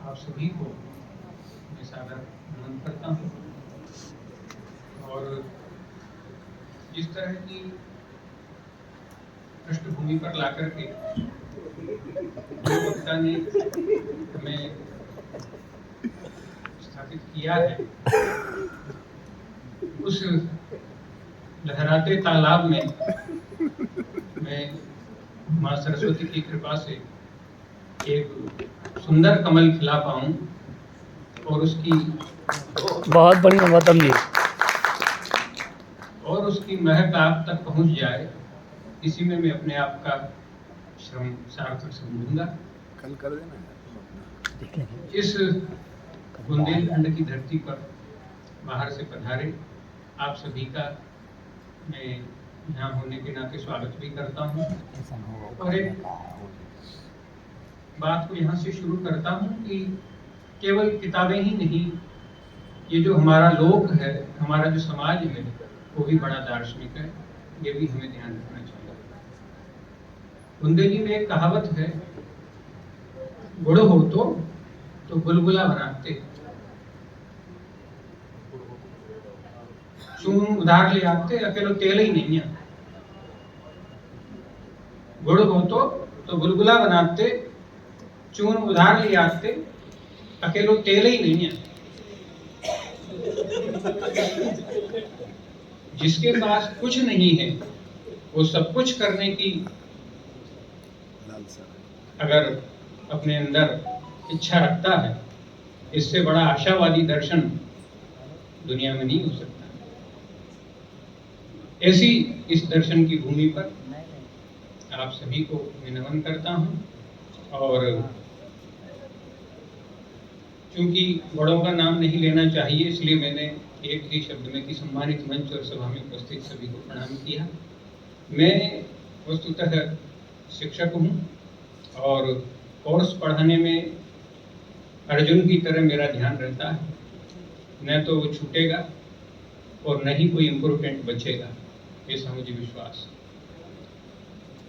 आप सभी को मैं सादर नमन करता हूँ। और जिस तरह की पृष्ठभूमि पर लाकर के जो वक्ता ने हमें स्थापित किया है, उस लहराते तालाब में मैं माँ सरस्वती की कृपा से एक सुंदर कमल खिला पाऊं और उसकी बहुत बढ़िया वतन जी और उसकी महक आप तक पहुंच जाए, इसी में मैं अपने आप का श्रम सार्थक समझूंगा। कल कर देना। इस बुंदेलखंड की धरती पर बाहर से पधारे आप सभी का मैं यहाँ होने के नाते स्वागत भी करता हूँ और एक बात को यहाँ से शुरू करता हूँ कि केवल किताबें ही नहीं, ये जो हमारा लोक है, हमारा जो समाज है, वो भी बड़ा दार्शनिक है। ये भी हमें ध्यान रखना चाहिए। बुंदेली में एक कहावत है, गुड़ हो तो बुलबुला बनाते, चून उधार ले आते, अकेलो तेल ही नहीं है। गुड़ हो तो बुलबुला बनाते, चून उधार ले आते, अकेलो तेल ही नहीं है। जिसके पास कुछ नहीं है वो सब कुछ करने की अगर अपने अंदर इच्छा रखता है, इससे बड़ा आशावादी दर्शन दुनिया में नहीं हो सकता। ऐसी इस दर्शन की भूमि पर आप सभी को मैं नमन करता हूं और क्योंकि बड़ों का नाम नहीं लेना चाहिए, इसलिए मैंने एक ही शब्द में कि सम्मानित मंच और सभा में उपस्थित सभी को प्रणाम किया। मैं वस्तुतः शिक्षक हूं और कोर्स पढ़ाने में अर्जुन की तरह मेरा ध्यान रहता है, न तो वो छूटेगा और न ही कोई इम्पोर्टेंट बचेगा, ऐसा मुझे विश्वास है।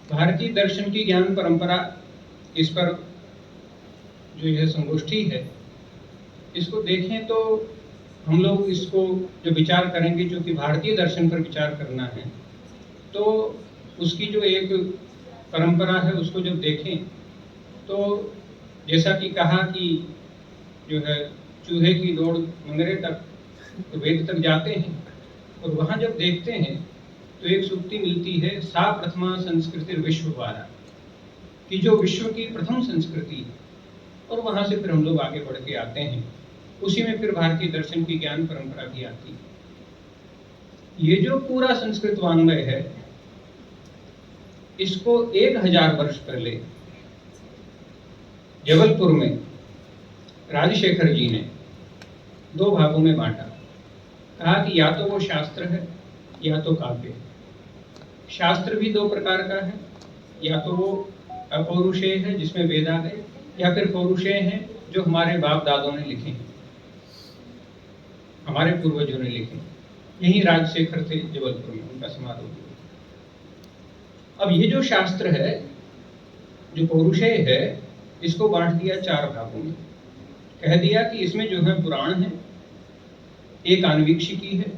भारतीय दर्शन की ज्ञान परंपरा, इस पर जो यह संगोष्ठी है, इसको देखें तो हम लोग इसको जो विचार करेंगे, जो कि भारतीय दर्शन पर विचार करना है, तो उसकी जो एक परंपरा है उसको जब देखें तो जैसा कि कहा कि जो है चूहे की दौड़ मंगरे तक, तो वेद तक जाते हैं और वहाँ जब देखते हैं तो एक सुक्ति मिलती है, सा प्रथमा संस्कृति विश्ववारा, कि जो विश्व की प्रथम संस्कृति है, और वहाँ से फिर हम लोग आगे बढ़ के आते हैं। उसी में फिर भारतीय दर्शन की ज्ञान परंपरा भी आती है। ये जो पूरा संस्कृत वाङ्मय है, इसको 1000 वर्ष पहले जबलपुर में राजशेखर जी ने 2 भागों में बांटा। कहा कि या तो वो शास्त्र है या तो काव्य है। शास्त्र भी 2 प्रकार का है, या तो वो अपौरुषेय है जिसमें वेद आ गए, या फिर पौरुषेय हैं जो हमारे बाप दादों ने लिखे, हमारे पूर्वजों ने लिखे। यही राजशेखर थे जबलपुर में, उनका समारोह हुआ। अब ये जो शास्त्र है, जो पौरुषेय है, इसको बांट दिया 4 भागों में। कह दिया कि इसमें जो है पुराण है, एक आन्वीक्षिकी है,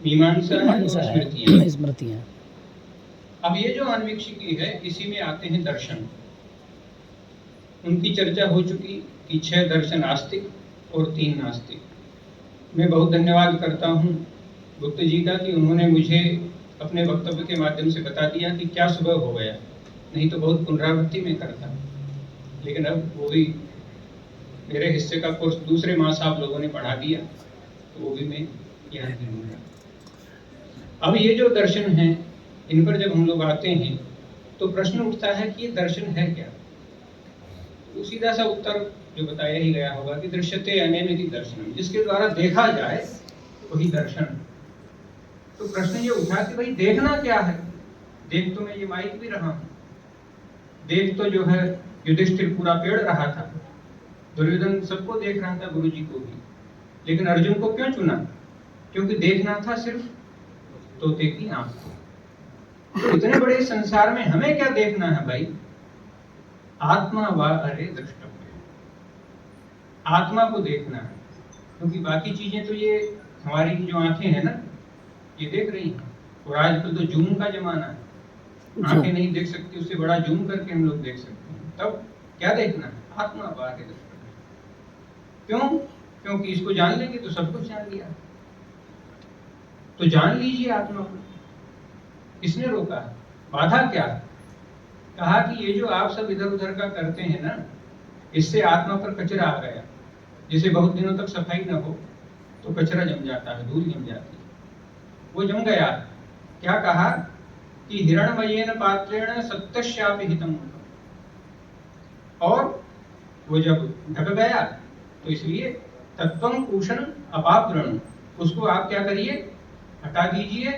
मीमांसा है और स्मृतियां। अब ये जो आन्वीक्षिकी है, इसी में आते हैं दर्शन। उनकी चर्चा हो चुकी कि 6 दर्शन आस्तिक और 3 नास्तिक। मैं बहुत धन्यवाद करता हूँ गुप्त जी का कि उन्होंने मुझे अपने वक्तव्य के माध्यम से बता दिया कि क्या सुबह हो गया, नहीं तो बहुत पुनरावृत्ति में करता। लेकिन अब वो भी मेरे हिस्से का कोर्स दूसरे माँ साहब लोगों ने पढ़ा दिया, तो वो भी मैं यहाँ दूंगा। अब ये जो दर्शन हैं, इन पर जब हम लोग आते हैं तो प्रश्न उठता है कि ये दर्शन है क्या। तो सीधा सा उत्तर जो बताया ही गया होगा कि दृश्यते अनेन दर्शनम, जिसके द्वारा देखा जाए वही दर्शन। तो प्रश्न ये उठा कि भाई देखना क्या है। देख तो मैं ये माइक भी रहा हूँ, देख तो जो है युधिष्ठिर पूरा पेड़ रहा था, दुर्योधन सबको देख रहा था, गुरु जी को भी। लेकिन अर्जुन को क्यों चुना? क्योंकि देखना था सिर्फ तोते की आंख को। तो इतने बड़े संसार में हमें क्या देखना है भाई? आत्मा वा अरे द्रष्टव्य। आत्मा को देखना है, क्योंकि बाकी चीजें तो ये हमारी जो आंखें हैं ना ये देख रही हैं, और आजकल तो जूम का जमाना है, आंखें नहीं देख सकती, उससे बड़ा जूम करके हम लोग देख सकते हैं। तब क्या देखना है? आत्मा बाहर दृष्टि। क्यों? क्योंकि इसको जान लेंगे तो सब कुछ जान लिया। तो जान लीजिए आत्मा को। किसने रोका? बाधा क्या? कहा कि ये जो आप सब इधर उधर का करते हैं ना, इससे आत्मा पर कचरा आ गया। जैसे बहुत दिनों तक सफाई न हो तो कचरा जम जाता है, धूल जम जाती है, वो जम गया। क्या कहा कि हिरण्मयेन पात्रेण सत्यस्यापि हितम्, और वो जब ढक गया तो इसलिए तत्वं पूषण अपाप्रणु, उसको आप क्या करिए? हटा दीजिए।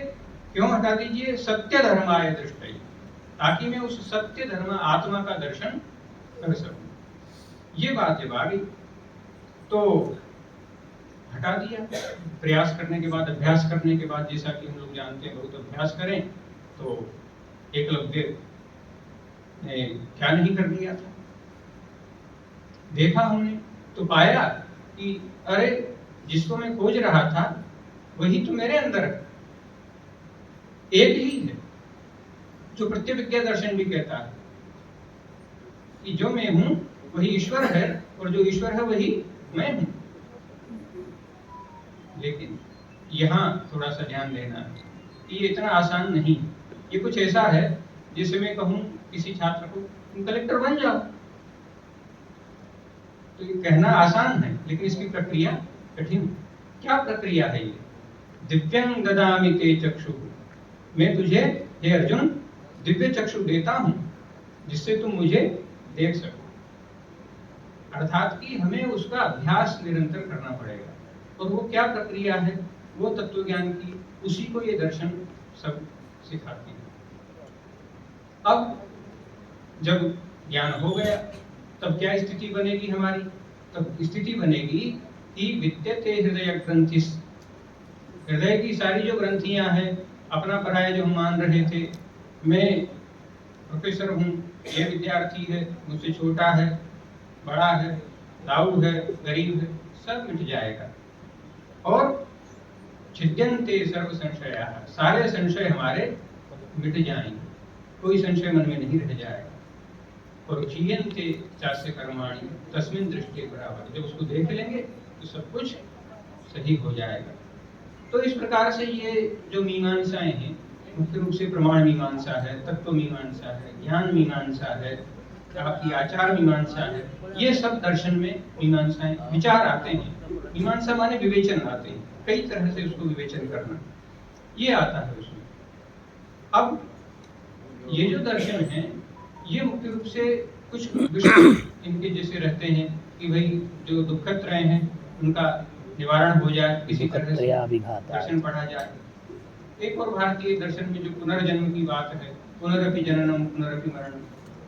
क्यों हटा दीजिए? सत्य धर्माय दृष्टि, ताकि मैं उस सत्य धर्म आत्मा का दर्शन कर सकूं। ये बात जब आ गई तो हटा दिया। प्रयास करने के बाद, अभ्यास करने के बाद, जैसा कि हम लोग जानते हैं बहुत अभ्यास करें तो एकलव्य ने क्या नहीं कर दिया था। देखा हमने तो पाया कि अरे जिसको मैं खोज रहा था वही तो मेरे अंदर है, एक ही है, जो प्रत्यभिज्ञा दर्शन भी कहता है कि जो मैं हूं वही ईश्वर है, और जो ईश्वर है वही मैं हूं। लेकिन यहाँ थोड़ा सा ध्यान देना है कि ये इतना आसान नहीं। ये कुछ ऐसा है जैसे मैं कहूं किसी छात्र को तुम कलेक्टर बन जाओ, तो ये कहना आसान है लेकिन इसकी प्रक्रिया कठिन। क्या प्रक्रिया है ये? दिव्यं ददामि ते चक्षु, मैं तुझे हे अर्जुन दिव्य चक्षु देता हूं जिससे तुम मुझे देख सको। अर्थात कि हमें उसका अभ्यास निरंतर करना पड़ेगा। और वो क्या प्रक्रिया है? वो तत्व ज्ञान की, उसी को ये दर्शन सब सिखाती है। अब जब ज्ञान हो गया तब क्या स्थिति बनेगी हमारी? तब स्थिति बनेगी कि विद्यते हृदय ग्रंथि, हृदय की सारी जो ग्रंथियां हैं, अपना पराया जो हम मान रहे थे, मैं प्रोफेसर हूं, ये विद्यार्थी है, मुझसे छोटा है, बड़ा है, दाऊ है, गरीब है, सब मिट जाएगा। और छिद्यन्ते सर्व संशयाः, सारे संशय हमारे मिट जाएंगे, कोई संशय मन में नहीं रह जाएगा। और क्षीयन्ते चास्य कर्माणि तस्मिन् दृष्टि बराबर, जब उसको देख लेंगे तो सब कुछ सही हो जाएगा। तो इस प्रकार से ये जो मीमांसाएं हैं, मुख्य रूप से प्रमाण मीमांसा है, तत्व मीमांसा है, ज्ञान मीमांसा है, आपकी आचार मीमांसा है, ये सब दर्शन में मीमांसाएं विचार आते हैं। मीमांसा माने विवेचन आते हैं, कई तरह से उसको विवेचन करना, ये आता है उसमें। अब ये जो दर्शन है ये मुख्य रूप से कुछ विषय इनके जैसे रहते हैं कि भाई जो दुखत रहे हैं उनका निवारण हो जाए, किसी तरह से दर्शन पढ़ा जाए। एक और भारतीय दर्शन में जो पुनर्जन्म की बात है, पुनरपि जननम पुनरपि मरणम,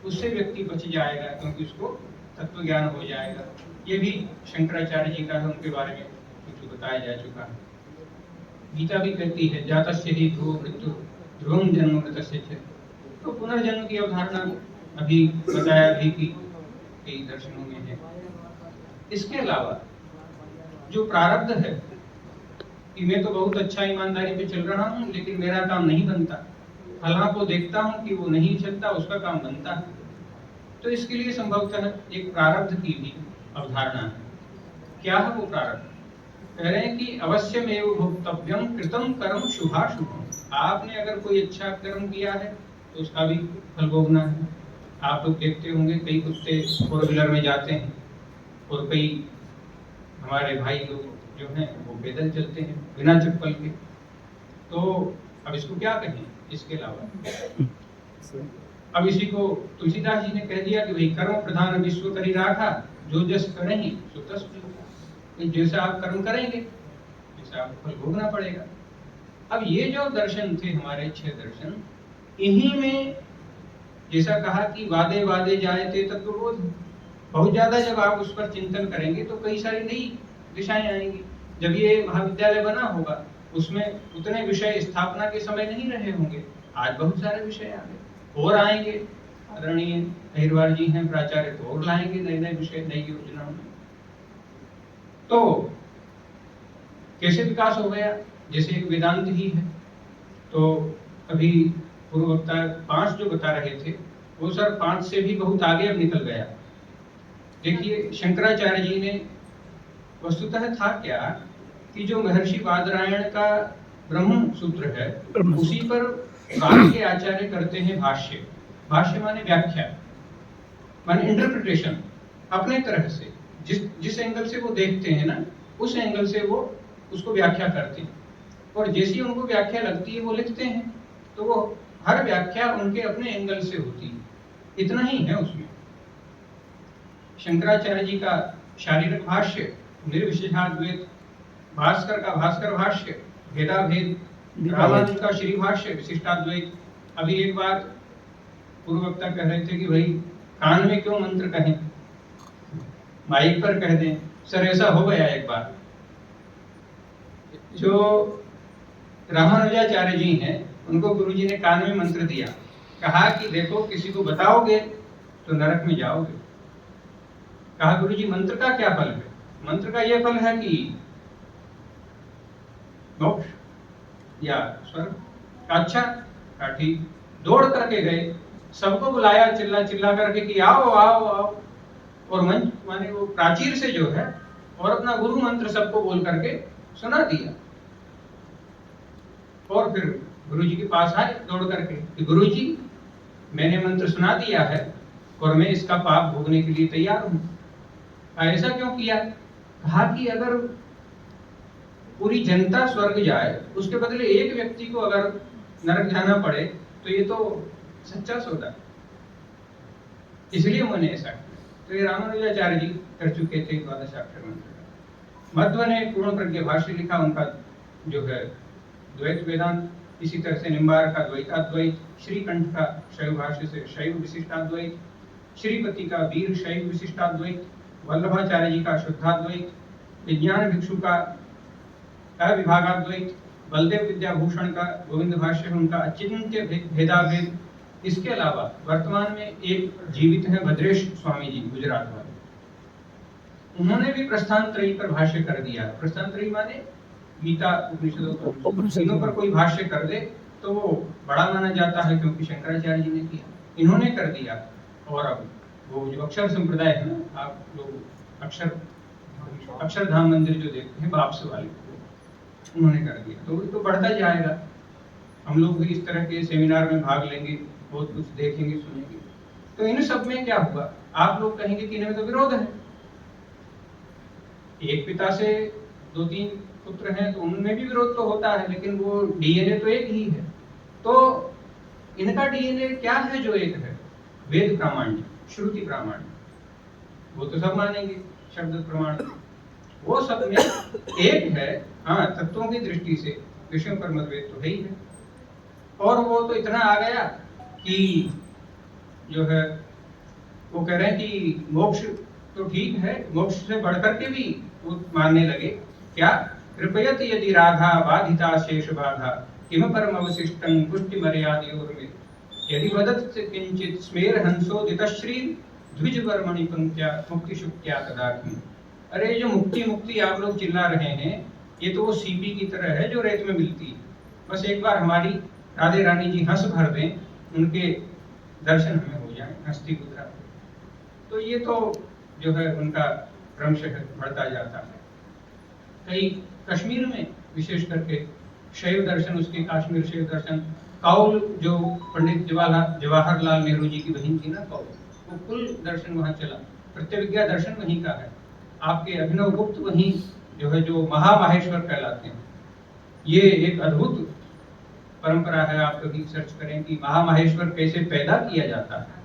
उससे व्यक्ति बच जाएगा क्योंकि उसको तत्व ज्ञान हो जाएगा। ये भी शंकराचार्य जी का है, उनके बारे में कुछ बताया जा चुका है। गीता भी कहती है जातस्य ही ध्रुव मृत्यु ध्रुवं जन्म मृतस्य च। तो पुनर्जन्म की अवधारणा अभी बताया भी कि कई दर्शनों में है। इसके अलावा जो प्रारब्ध है कि मैं तो बहुत अच्छा ईमानदारी पे चल रहा हूँ लेकिन मेरा काम नहीं बनता, फलां को देखता हूँ कि वो नहीं चलता, उसका काम बनता है, तो इसके लिए संभवतः एक प्रारब्ध की भी अवधारणा है। क्या है वो प्रारब्ध? कह रहे हैं कि अवश्यमेव भोक्तव्यम कृतं कर्म शुभाशुभम। आपने अगर कोई अच्छा कर्म किया है तो उसका भी फल भोगना है। आप लोग देखते होंगे कई कुत्ते फोर व्हीलर में जाते हैं और कई हमारे भाई लोग जो हैं वो पैदल चलते हैं बिना चप्पल के। तो अब इसको क्या कहें इसके अलावा? अब इसी को तुलसीदास जी ने कह दिया कि भाई कर्म प्रधान विश्व करी राखा, जो जस करें सो तस फल। जैसा आप कर्म करेंगे वैसा आपको फल भोगना पड़ेगा। अब ये जो दर्शन थे हमारे 6 दर्शन, इन्हीं में जैसा कहा कि वादे वादे जाए थे तत्वबोध, बहुत ज्यादा जब आप उस पर चिंतन करेंगे तो कई सारी नई दिशाएं आएंगी। जब ये महाविद्यालय बना होगा उसमें उतने विषय स्थापना के समय नहीं रहे होंगे, आज बहुत सारे विषय आ गए और आएंगे। आदरणीय अहिरवार जी हैं प्राचार्य, तो और लाएंगे नए नए विषय नई योजनाओं में। तो कैसे विकास हो गया, जैसे एक वेदांत ही है। तो अभी पूर्व वक्ता 5 जो बता रहे थे वो सर 5 से भी बहुत आगे अब निकल गया। देखिए शंकराचार्य जी ने वस्तुतः था क्या कि जो महर्षि बादरायण का ब्रह्म सूत्र है उसी पर बाद के आचार्य करते हैं भाष्य। भाष्य माने व्याख्या, माने इंटरप्रिटेशन, अपने तरह से जिस एंगल से वो देखते हैं ना उस एंगल से वो उसको व्याख्या करते हैं, और जैसी उनको व्याख्या लगती है वो लिखते हैं। तो वो हर व्याख्या उनके अपने एंगल से होती है, इतना ही है उसमें। शंकराचार्य जी का शारीरिक भाष्य, निर्विशेषाद्वैत, भास्कर का भास्कर भाष्य, भेदाभेद, रामानुज का श्री भाष्य, विशिष्टाद्वैत। अभी एक बात पूर्व वक्ता कह रहे थे कि भाई कान में क्यों मंत्र कहें, माइक पर कह दें। सर ऐसा हो गया एक बार, जो रामानुजाचार्य जी हैं उनको गुरुजी ने कान में मंत्र दिया, कहा कि देखो किसी को बताओगे तो नरक में जाओगे। कहा गुरुजी मंत्र का क्या फल है? मंत्र का यह फल है कि मोक्ष या स्वर्ग। अच्छा कहा ठीक। दौड़ करके गए, सबको बुलाया चिल्ला चिल्ला करके कि आओ आओ आओ, और मंच माने वो प्राचीर से जो है और अपना गुरु मंत्र सबको बोल करके सुना दिया। और फिर गुरुजी के पास आए दौड़ करके कि गुरुजी मैंने मंत्र सुना दिया है और मैं इसका पाप भोगने के लिए तैयार हूं। ऐसा क्यों किया? कहा कि अगर पूरी जनता स्वर्ग जाए उसके बदले एक व्यक्ति को अगर नरक जाना पड़े तो ये तो सच्चा सौदा, इसलिए मैंने ऐसा किया। तो ये रामानुजाचार्य जी कर चुके थे द्वादशाक्षर मंत्र का। मध्व ने पूर्ण प्रज्ञ भाष्य लिखा, उनका जो है द्वैत वेदांत। इसी तरह से निम्बार का द्वैताद्वैत, श्रीकंठ का शैव भाष्य से शैव विशिष्टाद्वैत, श्रीपति का वीर शैव विशिष्टाद्वैत, वल्लभाचार्य जी का शुद्धाद्वैत, विज्ञान भिक्षु का अविभागाद्वैत, बलदेव विद्याभूषण का गोविंद भाष्य में उनका अचिंत्य भेदाभेद। इसके अलावा वर्तमान में एक जीवित है भद्रेश स्वामी जी गुजरात वाले, उन्होंने भी प्रस्थान त्रयी पर भाष्य कर दिया। प्रस्थान त्रयी माने गीता उपनिषदों पर, तीनों पर कोई भाष्य कर दे तो वो बड़ा माना जाता है, क्योंकि शंकराचार्य जी ने किया, इन्होंने कर दिया। और अब वो जो अक्षर संप्रदाय है ना, आप लोग अक्षरधाम मंदिर जो देखते हैं बाप्स वाले, उन्होंने कर दिया। तो वो तो बढ़ता जाएगा। हम लोग भी इस तरह के सेमिनार में भाग लेंगे, बहुत कुछ देखेंगे सुनेंगे। तो इन सब में क्या हुआ? आप लोग कहेंगे कि इनमें तो विरोध है, एक पिता से 2-3 पुत्र हैं तो उनमें भी विरोध तो होता है, लेकिन वो डीएनए तो एक ही है। तो इनका डीएनए क्या है जो एक है? वेद प्रामाण्य, श्रुति प्रामाण्य, वो तो सब मानेंगे, शब्द प्रमाण वो सब में एक है। हाँ, तत्वों की दृष्टि से विषयों पर मतभेद तो है ही है। और वो तो इतना आ गया कि जो है वो कह रहे हैं कि मोक्ष तो ठीक है, मोक्ष से बढ़कर के भी वो मानने लगे। क्या? कृपयत यदि राधा बाधिता शेष बाधा किम परम अवशिष्टं पुष्टि मर्यादयोर्मे यदि वदत किंचित स्मेर हंसो दितश्री द्विज वर्मणि पंक्त्या मुक्ति शुक्त्या तदात्म। अरे जो मुक्ति मुक्ति आप लोग चिल्ला रहे हैं, ये तो वो सीपी की तरह है जो रेत में मिलती है। बस एक बार हमारी राधे रानी जी हंस भर दें, उनके दर्शन हमें हो जाए, हस्ती गुजरा। तो ये तो जो है उनका क्रमशः बढ़ता जाता है। कई कश्मीर में विशेष करके शैव दर्शन, उसके काश्मीर शैव दर्शन, कौल जो पंडित जवाहरलाल नेहरू जी की बहन थी ना कौल, वो कुल दर्शन वहाँ चला। प्रत्यविज्ञा दर्शन वहीं का है। आपके अभिनव गुप्त वहीं जो है जो महामाहेश्वर कहलाते हैं। ये एक अद्भुत परंपरा है। आप कभी सर्च करें कि महामाहेश्वर कैसे पैदा किया जाता है।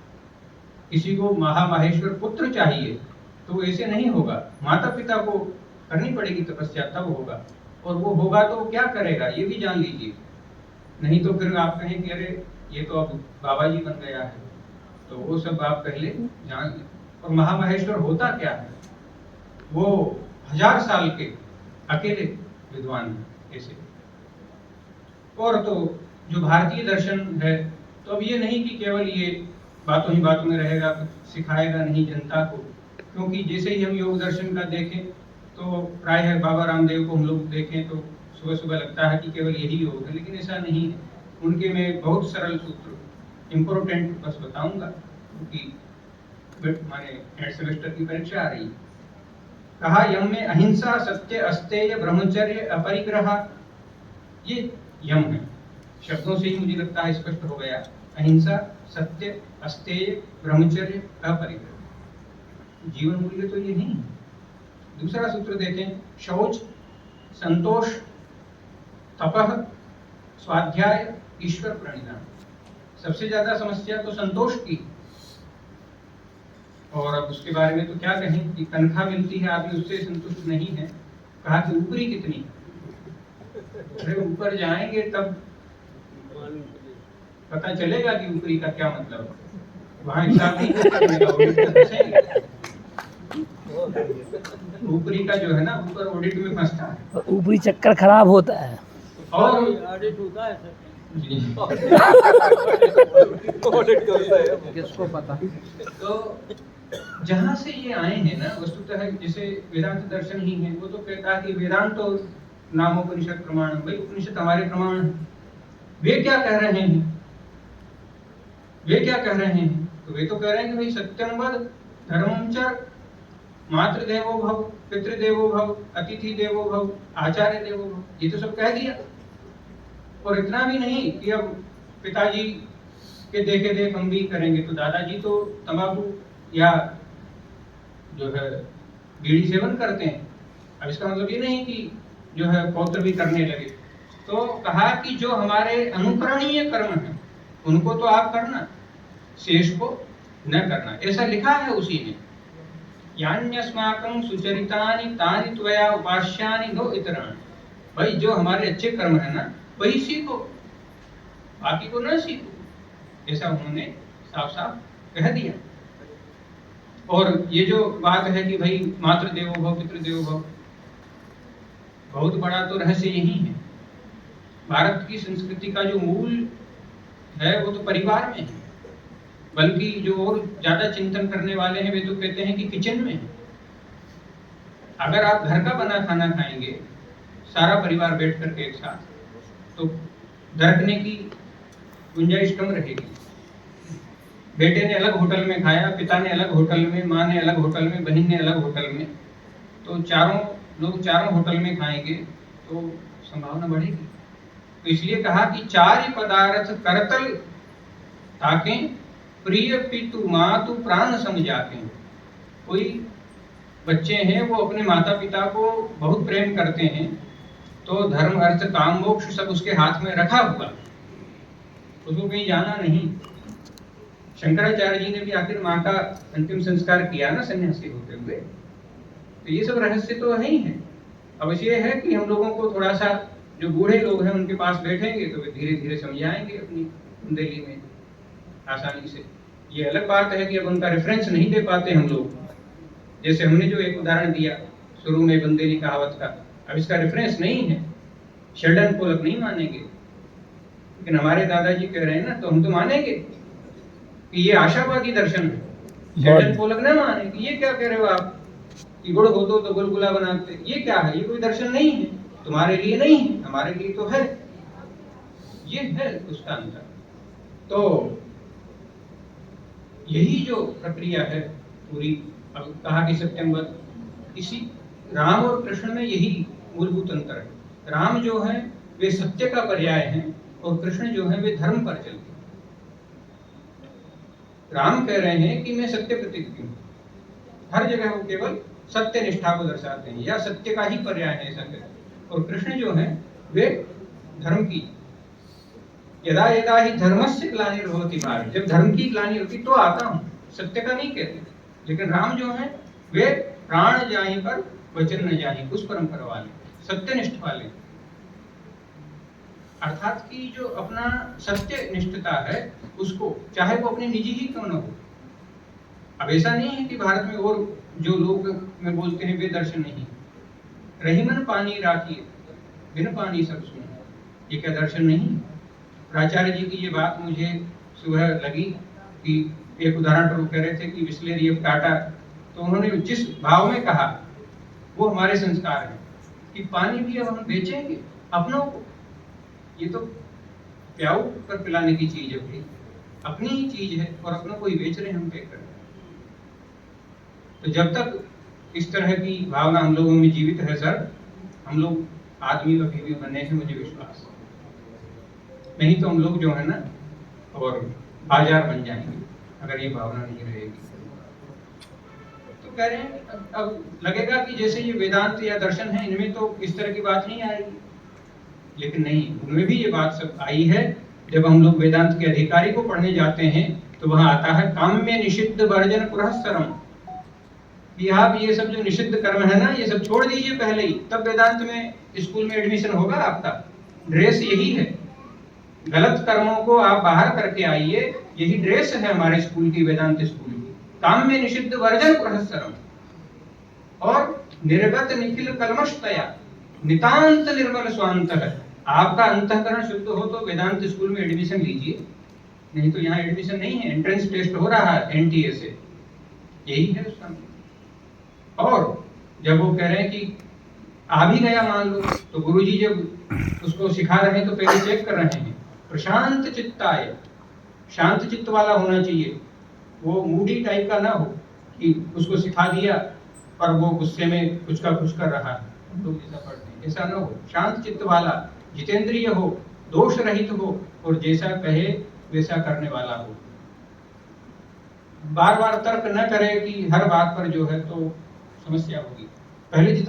किसी को महामाहेश्वर पुत्र चाहिए तो ऐसे नहीं होगा, माता पिता को करनी पड़ेगी तपस्या, तब होगा। और वो होगा तो क्या करेगा ये भी जान लीजिए, नहीं तो फिर आप कहें कि अरे ये तो अब बाबा जी बन गया है। तो वो सब आप पहले जान लें। और महामाहेश्वर होता क्या है? वो 1000 साल के अकेले विद्वान हैं ऐसे। और तो जो भारतीय दर्शन है, तो अब ये नहीं कि केवल ये बातों ही बातों में रहेगा, सिखाएगा नहीं जनता को। क्योंकि जैसे ही हम योग दर्शन का देखें तो प्रायः बाबा रामदेव को हम लोग देखें तो सुबह सुबह लगता है कि केवल यही योग है, लेकिन ऐसा नहीं है। उनके में बहुत सरल सूत्र इम्पोर्टेंट बस बताऊंगा, क्योंकि माने हेड सेमेस्टर की परीक्षा आ रही है। कहा यम में अहिंसा, सत्य, अस्तेय, ब्रह्मचर्य, अपरिग्रह, ये यम है। शब्दों से ही मुझे लगता है स्पष्ट हो गया। अहिंसा, सत्य, अस्तेय, ब्रह्मचर्य, अपरिग्रह, जीवन मूल्य तो ये नहीं है। दूसरा सूत्र देखें, शौच, संतोष, तपह, स्वाध्याय, ईश्वर प्रणिधान। सबसे ज्यादा समस्या तो संतोष की, और अब उसके बारे में तो क्या कहें कि तनख्वाह मिलती है, आदमी उससे संतुष्ट नहीं है। कहा कि ऊपरी कितनी, अरे ऊपर जाएंगे तब पता चलेगा कि ऊपरी का क्या मतलब। वहां हिसाब नहीं करेंगे, ऊपरी का जो है ना, ऊपर ऑडिट में फंसता है, ऊपरी चक्कर खराब होता है और ऑडिट होता है किसको पता। तो जहां से ये आए हैं ना, वस्तुतः जैसे वेदांत दर्शन ही है, वो तो कहता है कि वेदांत तो नामोपनिषद प्रमाण, भाई उपनिषद हमारे प्रमाण है। वे क्या कह रहे हैं, वे क्या कह रहे हैं, तो वे तो कह रहे हैं कि भाई सत्यम वद, धर्मम च, मातृदेवो भव, पितृदेवो भव, अतिथि देवो भव, आचार्य देवो भव, ये तो सब कह दिया। और इतना भी नहीं कि अब पिताजी के देखे देख हम भी करेंगे, तो दादाजी तो तंबाकू या जो है बीड़ी सेवन करते हैं, अब इसका मतलब ये नहीं कि जो है पौत्र भी करने लगे। तो कहा कि जो हमारे अनुकरणीय कर्म है उनको तो आप करना, शेष को न करना, ऐसा लिखा है उसी में। यान्यस्माकं सुचरितानि तानि त्वया उपास्यानि नो इतराणि, भाई जो हमारे अच्छे कर्म है ना वही सीखो, बाकी को न सीखो, ऐसा उन्होंने साफ साफ कह दिया। और ये जो बात है कि भाई मातृदेवो भव, पितृदेवो भव, बहुत बड़ा तो रहस्य यही है। भारत की संस्कृति का जो मूल है वो तो परिवार में है, बल्कि जो और ज्यादा चिंतन करने वाले हैं वे तो कहते हैं कि किचन में है। अगर आप घर का बना खाना खाएंगे सारा परिवार बैठ करके एक साथ, तो दरकने की गुंजाइश कम रहेगी। बेटे ने अलग होटल में खाया, पिता ने अलग होटल में, माँ ने अलग होटल में, बहन ने अलग होटल में, तो चारों लोग चारों होटल में खाएंगे तो संभावना बढ़ेगी। तो इसलिए कहा कि चारि पदार्थ करतल ताके, प्रिय पितु मातु प्राण सम जाके। कोई बच्चे हैं वो अपने माता पिता को बहुत प्रेम करते हैं, तो धर्म अर्थ काम मोक्ष सब उसके हाथ में रखा हुआ, उसको कहीं जाना नहीं। शंकराचार्य जी ने भी आखिर माँ का अंतिम संस्कार किया ना सन्यासी होते हुए, तो ये सब रहस्य तो है ही है। अब ये है कि हम लोगों को थोड़ा सा, जो बूढ़े लोग हैं उनके पास बैठेंगे तो वे धीरे धीरे समझाएंगे अपनी कुंडली में आसानी से। ये अलग बात है कि अब उनका रेफरेंस नहीं दे पाते हम लोग, जैसे हमने जो एक उदाहरण दिया शुरू में बंदेली कहावत का, अब इसका रेफरेंस नहीं है, शेल्डन पोलक नहीं मानेंगे, लेकिन हमारे दादाजी कह रहे हैं ना, तो हम तो मानेंगे कि ये आशावादी दर्शन है। शेल्डन पोलक ना माने कि ये क्या कह रहे हो आप कि गुड़ हो दो तो गुलगुला बनाते, ये क्या है, ये कोई दर्शन नहीं है, तुम्हारे लिए नहीं है, हमारे लिए तो है। ये है उसका अंतर। तो यही जो प्रक्रिया है पूरी, अब कहा कि सत्यम वद, इसी राम और कृष्ण में यही मूलभूत अंतर है। राम जो है वे सत्य का पर्याय हैं और कृष्ण जो है वे धर्म पर चलते हैं। राम कह रहे हैं कि मैं सत्य प्रतिज्ञ हूं, हर जगह वो केवल सत्य निष्ठा को दर्शाते हैं या सत्य का ही पर्याय है ऐसा कहते हैं। और कृष्ण जो है वे धर्म की, यदा यदा ही धर्मस्य ग्लानिर्भवति भारत, जब धर्म की ग्लानि होती तो आता हूं, सत्य का नहीं कहते। लेकिन राम जो है वे प्राण जाहि पर वचन न जाहि, उस परंपरा वाले, सत्यनिष्ठ वाले, अर्थात कि जो अपना सत्य निष्ठता है उसको, चाहे वो अपनी निजी ही क्यों न हो। अब ऐसा नहीं है कि भारत में और जो लोग में बोलते हैं वे दर्शन नहीं, रहीमन पानी राखिए बिन पानी सब सुन, ये क्या दर्शन नहीं। प्राचार्य जी की ये बात मुझे सुबह लगी कि एक उदाहरण पर वो कह रहे थे कि बिस्लेरी ऑफ टाटा, तो उन्होंने जिस भाव में कहा वो हमारे संस्कार हैं कि पानी भी अब हम बेचेंगे अपनों को। ये तो प्याऊ पर पिलाने की चीज है भाई, अपनी ही चीज है और अपनों को ही बेच रहे हैं हम, पे कर रहे हैं। तो जब तक इस तरह की भावना हम लोगों में जीवित है सर, हम लोग आदमी अभी भी बने हैं, मुझे विश्वास। नहीं तो हम लोग जो है ना और बाजार बन जाएंगे अगर ये भावना नहीं रहेगी। तो कह रहे हैं अब लगेगा कि जैसे ये वेदांत या दर्शन है, इनमें तो इस तरह की बात नहीं आएगी, लेकिन नहीं, उनमें भी ये बात सब आई है। जब हम लोग वेदांत के अधिकारी को पढ़ने जाते हैं तो वहां आता है काम्य निषिद्ध वर्जन पुरस्सरम, कि आप ये सब जो निषिद्ध कर्म है ना, ये सब छोड़ दीजिए पहले ही, तब वेदांत में स्कूल में एडमिशन होगा आपका। ड्रेस यही है, गलत कर्मों को आप बाहर करके आइए, यही ड्रेस है हमारे स्कूल की, वेदांत स्कूल की। काम्य निषिद्ध वर्जन पुरस्सरम और निर्गत निखिल कलमशतया नितांत निर्मल स्वांतः। आपका अंतःकरण शुद्ध हो तो वेदांत स्कूल में एडमिशन लीजिए, नहीं तो यहाँ एडमिशन नहीं है। एंट्रेंस टेस्ट हो रहा है एनटीए से, यही है उसका। और जब वो कह रहे हैं कि आ भी गया मान लो, तो गुरुजी जब उसको सिखा रहे हैं तो पहले चेक कर रहे हैं प्रशांत चित्ताय, शांत चित्त वाला होना चाहिए, वो मूडी टाइप का ना हो कि उसको सिखा दिया पर वो गुस्से में कुछ का कुछ कर रहा है, हम लोग ऐसा पढ़ते हैं, ऐसा ना हो। शांत चित्त वाला, जितेंद्रिय हो, दोष रहित हो और जैसा कहे वैसा करने वाला हो। बार बार तर्क न करे कि हर बात पर जो है तो समस्या होगी। पहले जितना